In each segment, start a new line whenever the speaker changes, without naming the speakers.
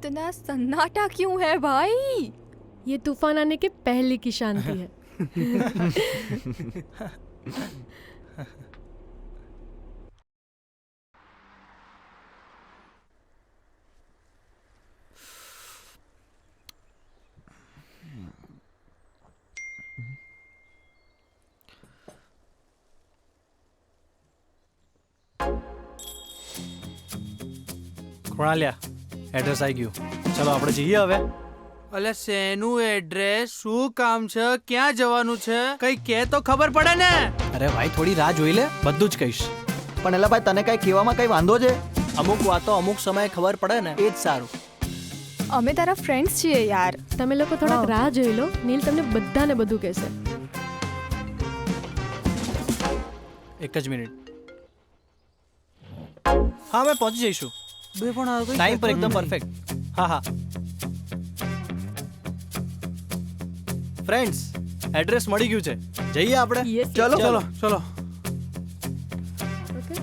इतना सन्नाटा क्यों है भाई?
ये तूफान आने के पहले की शांति है।
કૃણાલિયા એડ્રેસ આવી ગયું. ચલો આપણે જઈએ હવે.
અલે શેનું એડ્રેસ, શું કામ છે, ક્યાં જવાનું છે, કઈ કે તો ખબર પડે ને.
અરે ભાઈ થોડી રાહ જોઈ લે, બધું જ કહીશ.
પણ એલા ભાઈ તને કઈ કહેવામાં કઈ વાંધો છે?
અમુક વાતો અમુક સમયે ખબર પડે ને એ જ સારું.
અમે તારા ફ્રેન્ડ્સ છીએ યાર.
તમે લોકો થોડાક રાહ જોઈ લો, નીલ તમને બધાને બધું કહેશે.
એક જ મિનિટ. હા અમે પહોંચી જઈશું
બે પણ આ કઈ
ટાઈમ પર
કહેતો
એકદમ
નહીં.
પરફેક્ટ. હા હા ફ્રેન્ડ્સ એડ્રેસ મળી ગયું છે, જઈએ આપણે.
Yes, yes.
ચલો
ચલો ચલો.
Okay.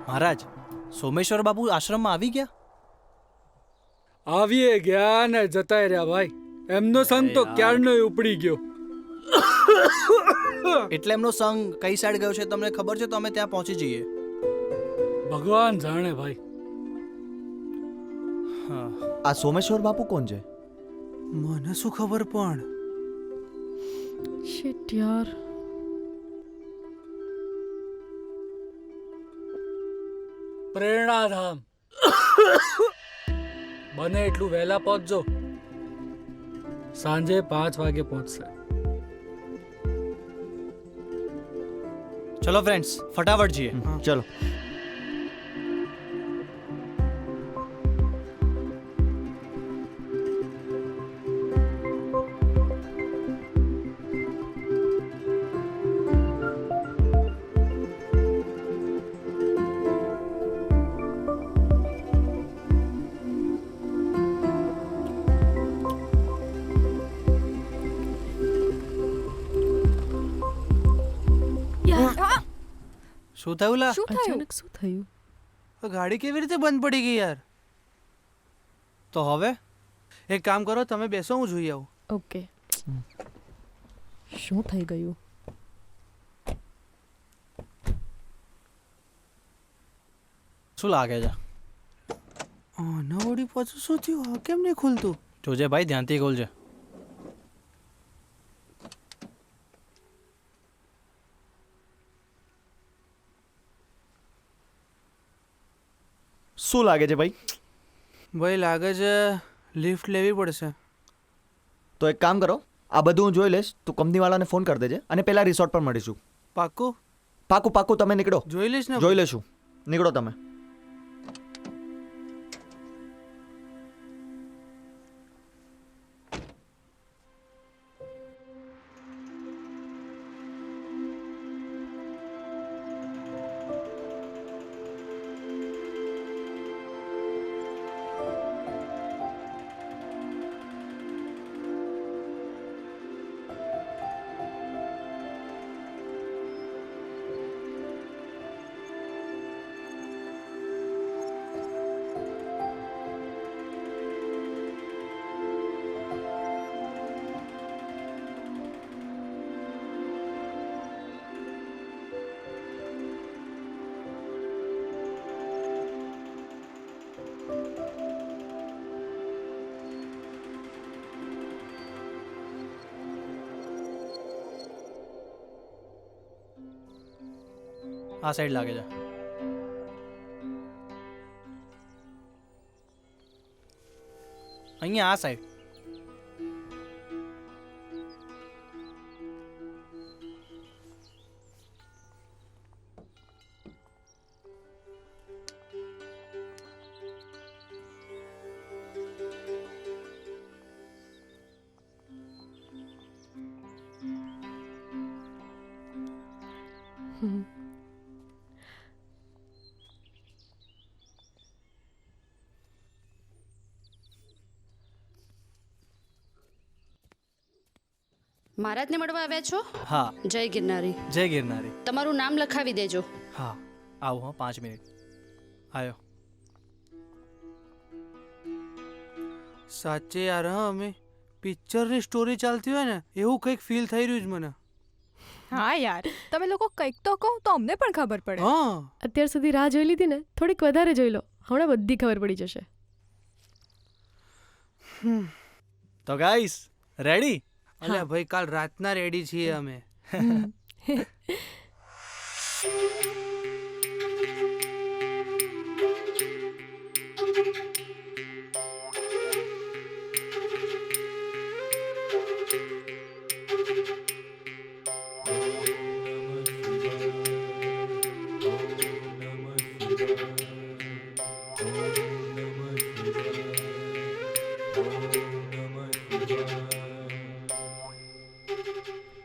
મહારાજ સોમેશ્વર બાપુ આશ્રમમાં આવી ગયા?
આવીએ ગયા ને જતાય રહ્યા ભાઈ. એમનો સંગ તો ક્યારનો ઉપડી ગયો.
એટલે એમનો સંગ કઈ સાઈડ ગયો છે તમને ખબર છે? તો અમે ત્યાં પહોંચી જઈએ.
ભગવાન જાણે ભાઈ.
હા
આ સોમેશ્વર બાપુ કોણ છે?
મને શું ખબર પણ.
Shit યાર.
પ્રેરણાધામ. બને એટલું વહેલા પહોંચજો. સાંજે 5 વાગે પહોંચશે.
ચલો ફ્રેન્ડ્સ ફટાફટ જઈએ.
ચલો.
શું થયું લા?
શું થયું?
અચાનક શું થયું?
ગાડી કેવી રીતે બંધ પડી ગઈ યાર?
તો હવે
એક કામ કરો, તમે બેસો, હું જોઈ આવું.
ઓકે. શું થઈ ગયું?
શું લાગે છે?
નવડી પાછું શું થયું? આ કેમ નહીં ખુલતું?
જોજે ભાઈ, ધ્યાનથી ખોલજે.
શું લાગે છે ભાઈ?
ભાઈ લાગે છે લિફ્ટ લેવી પડશે.
તો એક કામ કરો, આ બધું હું જોઈ લઈશ, તું કંપનીવાળાને ફોન કરી દેજે અને પેલા રિસોર્ટ પર મળીશું.
પાક્કું?
પાકું પાકું, તમે નીકળો.
જોઈ લઈશ ને.
જોઈ લેશું. નીકળો તમે.
આ સાઈડ લાગે છે. અહીંયા આ સાઈડ.
મહારાજને મળવા આવ્યા છો?
હા.
જય ગિરનારી.
જય ગિરનારી.
તમારું નામ લખાવી દેજો.
હા આવું. હા 5 મિનિટ. આવ્યો.
સાચે યાર હા અમે પિક્ચરની સ્ટોરી ચાલતી હોય ને એવું કંઈક ફીલ થઈ રહ્યું છે મને.
હા યાર, તમે લોકો કંઈક તો કહો તો અમને પણ ખબર પડે.
હા
અત્યાર સુધી રાહ જોઈ લીધી ને, થોડીક વધારે જોઈ લો, હમણાં બધી ખબર પડી જશે.
તો ગાઈસ રેડી?
અલ્યા ભાઈ કાલ રાતના રેડી છીએ અમે.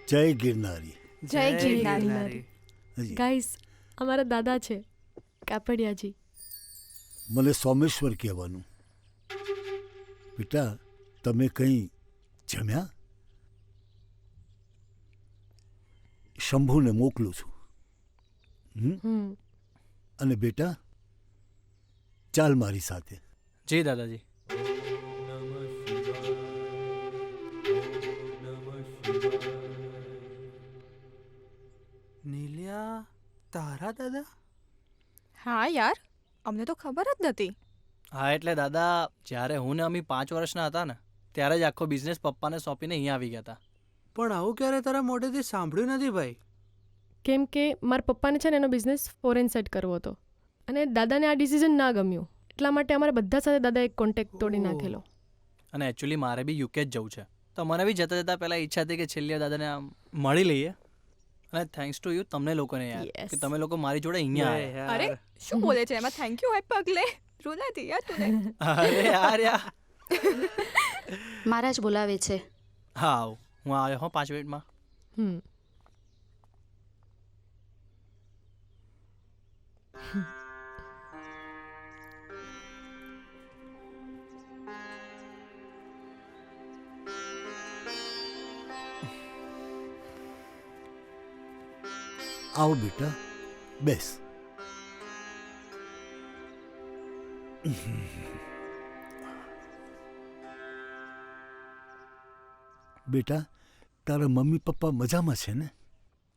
જય ગિરનારી.
જય ગિરનારી.
હજી
ગાઈસ, અમારા દાદા છે કાપડિયાજી.
મને સોમેશ્વર કહેવાનું. બેટા તમે કંઈ જમ્યા? શંભુને મોકલું છું. અને બેટા ચાલ મારી સાથે.
જી દાદાજી.
નીલિયા તારા દાદા?
હા યાર, અમને તો ખબર જ નથી.
હા એટલે દાદા, જ્યારે હું ને અમી 5 વર્ષના હતા ને ત્યારે જ આખો બિઝનેસ પપ્પાને સોંપીને અહીંયા આવી ગયા હતા.
પણ આવું ક્યારે તારા મોઢેથી સાંભળ્યું નથી ભાઈ.
કેમ કે મારા પપ્પાને છે ને એનો બિઝનેસ ફોરેન સેટ કરવો હતો, અને દાદાને આ ડિસિઝન ના ગમ્યું, એટલા માટે અમારા બધા સાથે દાદાએ કોન્ટેક્ટ તોડી નાખેલો.
અને એકચ્યુઅલી મારે બી યુકે જ જવું છે, તો મને બી જતા જતા પહેલાં ઈચ્છા હતી કે છેલ્લી દાદાને આમ મળી લઈએ. અને થેન્ક્સ ટુ યુ તમને લોકોને યાર,
Yes.
કે તમે લોકો મારી જોડે અહીંયા આવ્યા.
અરે શું બોલે છે એમાં? થેન્ક યુ હોય પગલે રૂલાતી યાર તું.
અરે યાર યાર.
મહારાજ બોલાવે છે.
હા આવું. હું આવ્યો હો 5 મિનિટમાં.
હમ
આવો બેટા બેસ. બેટા તારા મમ્મી પપ્પા મજામાં છે ને?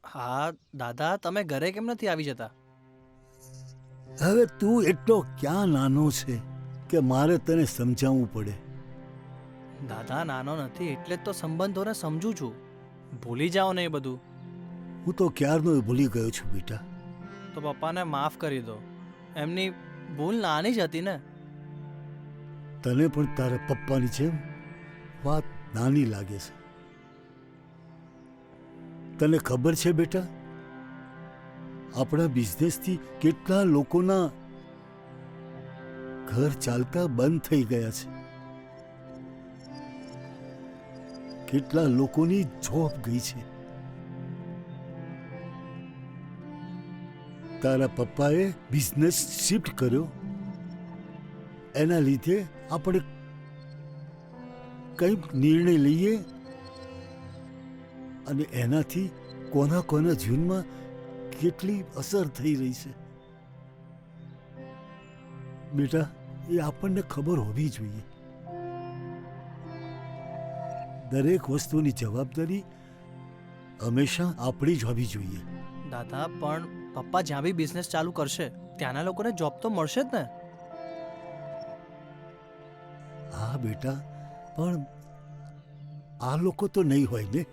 હા દાદા, તમે ઘરે કેમ નથી આવી જતા?
હવે તું એટલો ક્યાં નાનો છે કે મારે તને સમજાવવું પડે.
દાદા નાનો નથી એટલે જ તો સંબંધોને સમજું છું. ભૂલી જાઓ ને એ બધું.
હું તો ક્યારનો ભૂલી ગયો છું બેટા.
તો પપ્પાને માફ કરી દો, એમની ભૂલ નાની જ હતી ને.
તને પણ તારા પપ્પાની જેમ વાત નાની લાગે છે. તને ખબર છે બેટા, આપણા બિઝનેસથી કેટલા લોકોના ઘર ચાલતા બંધ થઈ ગયા છે. કેટલા લોકોની જોબ ગઈ છે. તારા પપ્પાએ બિઝનેસ શિફ્ટ કર્યો, એના લીધે આપણે કંઈક નિર્ણય લઈએ અને એનાથી કોના કોના જીવનમાં કેટલી અસર થઈ રહી છે. બેટા એ આપણને ખબર હોવી જોઈએ. દરેક વસ્તુની જવાબદારી હંમેશા આપણી જ હોવી જોઈએ.
દાદા પણ પપ્પા જ્યાં બી બિઝનેસ ચાલુ કરશે ત્યાંના લોકોને જોબ તો મળશે જ ને.
હા બેટા, પણ આ લોકો તો નહીં હોય ને.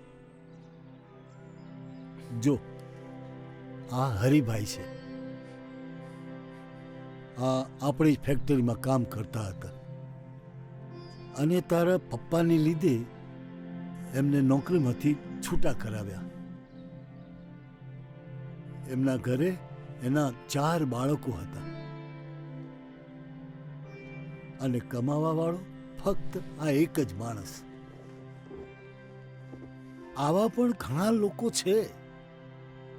જો આ હરિભાઈ છે. આ આપણી ફેક્ટરીમાં કામ કરતા હતા અને તારા પપ્પાને લીધે એમને નોકરીમાંથી છૂટા કરાવ્યા. એમના ઘરે એના 4 બાળકો હતા અને કમાવા વાળો ફક્ત આ એક જ માણસ. આવા પણ ઘણા લોકો છે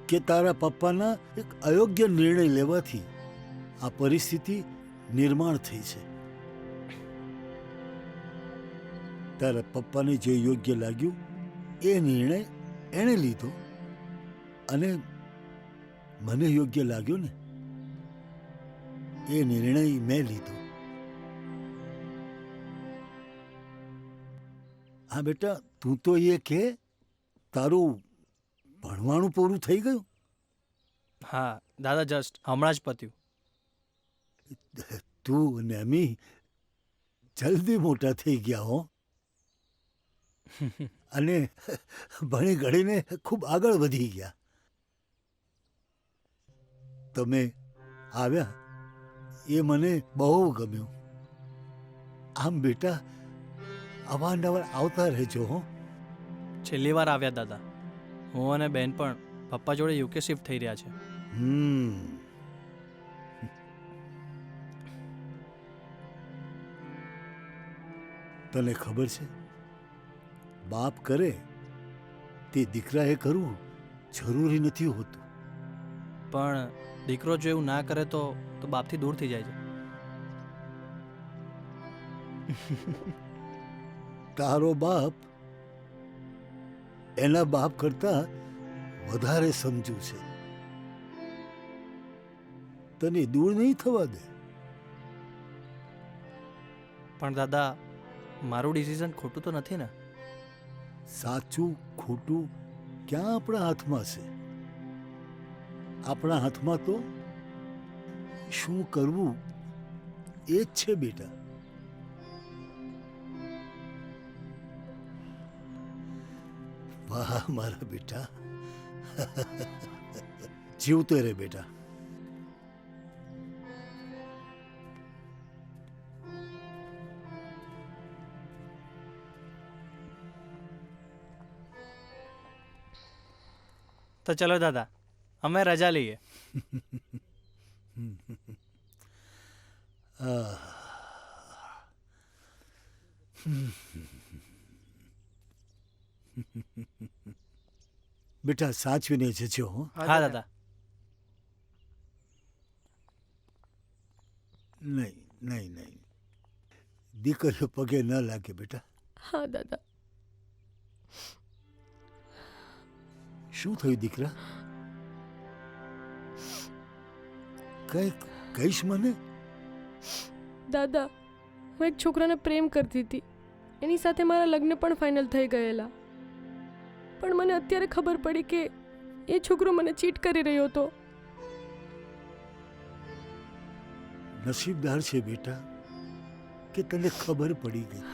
કે તારા પપ્પાના એક અયોગ્ય નિર્ણય લેવાથી આ પરિસ્થિતિ નિર્માણ થઈ છે. તારા પપ્પાને જે યોગ્ય લાગ્યું એ નિર્ણય એણે લીધો અને મને યોગ્ય લાગ્યો ને એ નિર્ણય મેં લીધો. હા બેટા, તું તો એ કે તારું ભણવાનું પૂરું થઈ ગયું?
હા દાદા, જસ્ટ હમણાં જ પત્યું.
તું અને અમી જલ્દી મોટા થઈ ગયા હો અને ભણી ગણીને ખૂબ આગળ વધી ગયા. તમે આવ્યા એ મને બહુ ગમ્યું. આમ બેટા અવારનવાર આવતા રહેજો હો.
છેલ્લી વાર આવ્યા દાદા. હું અને બેન પણ પપ્પા જોડે યુકે શિફ્ટ થઈ રહ્યા છે.
તને ખબર છે, બાપ કરે તે દીકરાએ કરવું જરૂરી નથી હોતું.
પણ દીકરો જો એવું ના કરે તો બાપથી દૂર થઈ જાય છે.
તારો બાપ એના બાપ કરતા વધારે સમજુ છે. તને દૂર નહીં થવા દે.
પણ દાદા, મારું ડિસિઝન ખોટું તો નથી ને?
સાચું ખોટું ક્યાં આપણા હાથમાં છે? આપણા હાથમાં તો શું કરવું એ જ છે બેટા. વાહ મારા બેટા, જીવતો રે બેટા.
તો ચલો દાદા, અમે રજા લઈએ.
બેટા સાચવીને જજો હો.
હા દાદા.
નહીં નહીં નહીં, દીકરીઓ પગે ન લાગે બેટા.
હા દાદા.
શું થયું દીકરા? કંઈક કહીશ મને?
દાદા, હું એક છોકરાને પ્રેમ કરતી હતી. એની સાથે મારા લગ્ન પણ ફાઇનલ થઈ ગયેલા. પણ મને અત્યારે ખબર પડી કે એ છોકરો મને ચીટ કરી રહ્યો હતો.
નસીબદાર છે બેટા કે તને ખબર પડી ગઈ.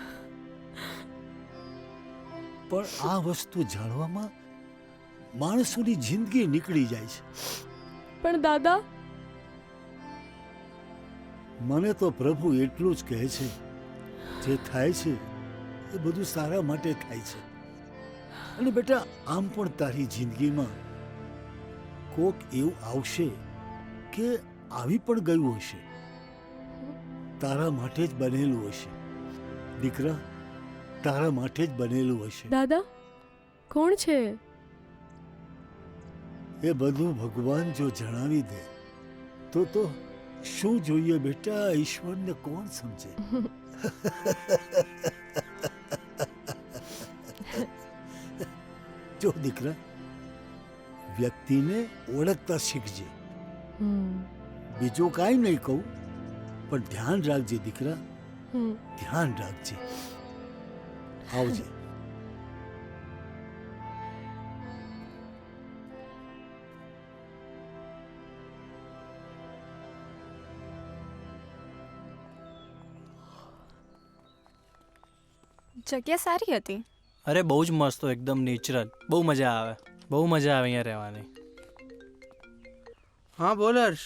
પણ આ વસ્તુ જાણવામાં માણસોની જિંદગી નીકળી જાય છે.
પણ દાદા,
મને તો પ્રભુ એટલું જ કહે છે, જે થાય છે એ બધું સારા માટે થાય છે. અને બેટા, આમ પણ તારી જિંદગીમાં કોક એવું આવશે કે આવી પણ ગયું હશે, તારા માટે જ બનેલું હશે. દીકરા, તારા માટે જ બનેલું હશે.
દાદા કોણ છે?
એ બધું ભગવાન જો જણાવી દે તો શું જોઈએ બેટા? ઈશ્વરને કોણ સમજે? જો દીકરા, વ્યક્તિને ઓળખતા શીખજે. બીજું કાંઈ નહીં કહું, પણ ધ્યાન રાખજે દીકરા, ધ્યાન રાખજે. આવજે.
જગ્યા સારી હતી.
અરે બહુ જ મસ્ત, એકદમ નેચરલ. બહુ મજા આવે, બહુ મજા આવે અહીંયા રહેવાની.
હા બોલ હર્ષ.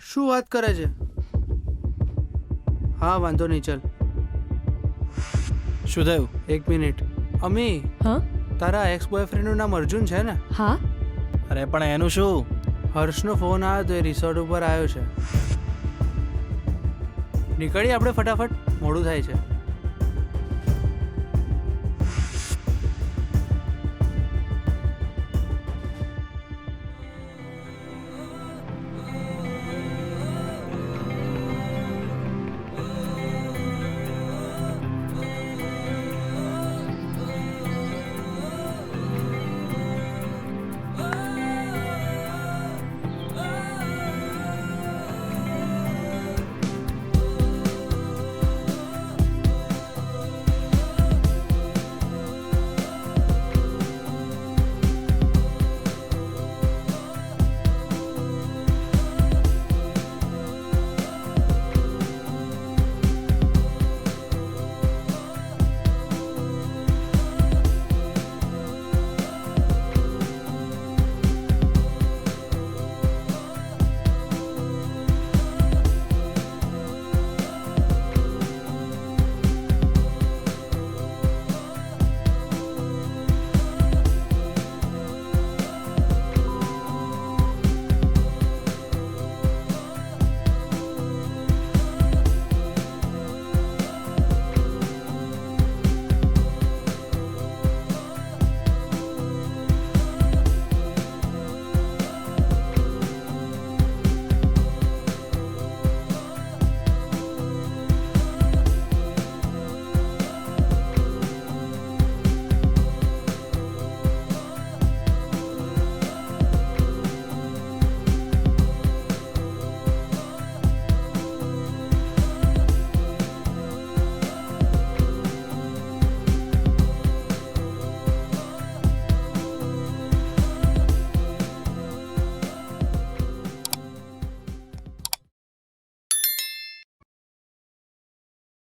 શું વાત કરે છે? હા વાંધો નહીં, ચાલ.
શું થયું?
1 મિનિટ. અમી,
હા
તારા એક્સ બોયફ્રેન્ડનું નામ અર્જુન છે ને?
હા
અરે પણ એનું શું?
હર્ષનો ફોન આવ્યો તો એ રિસોર્ટ ઉપર આવ્યો છે. નીકળીએ આપણે ફટાફટ, મોડું થાય છે.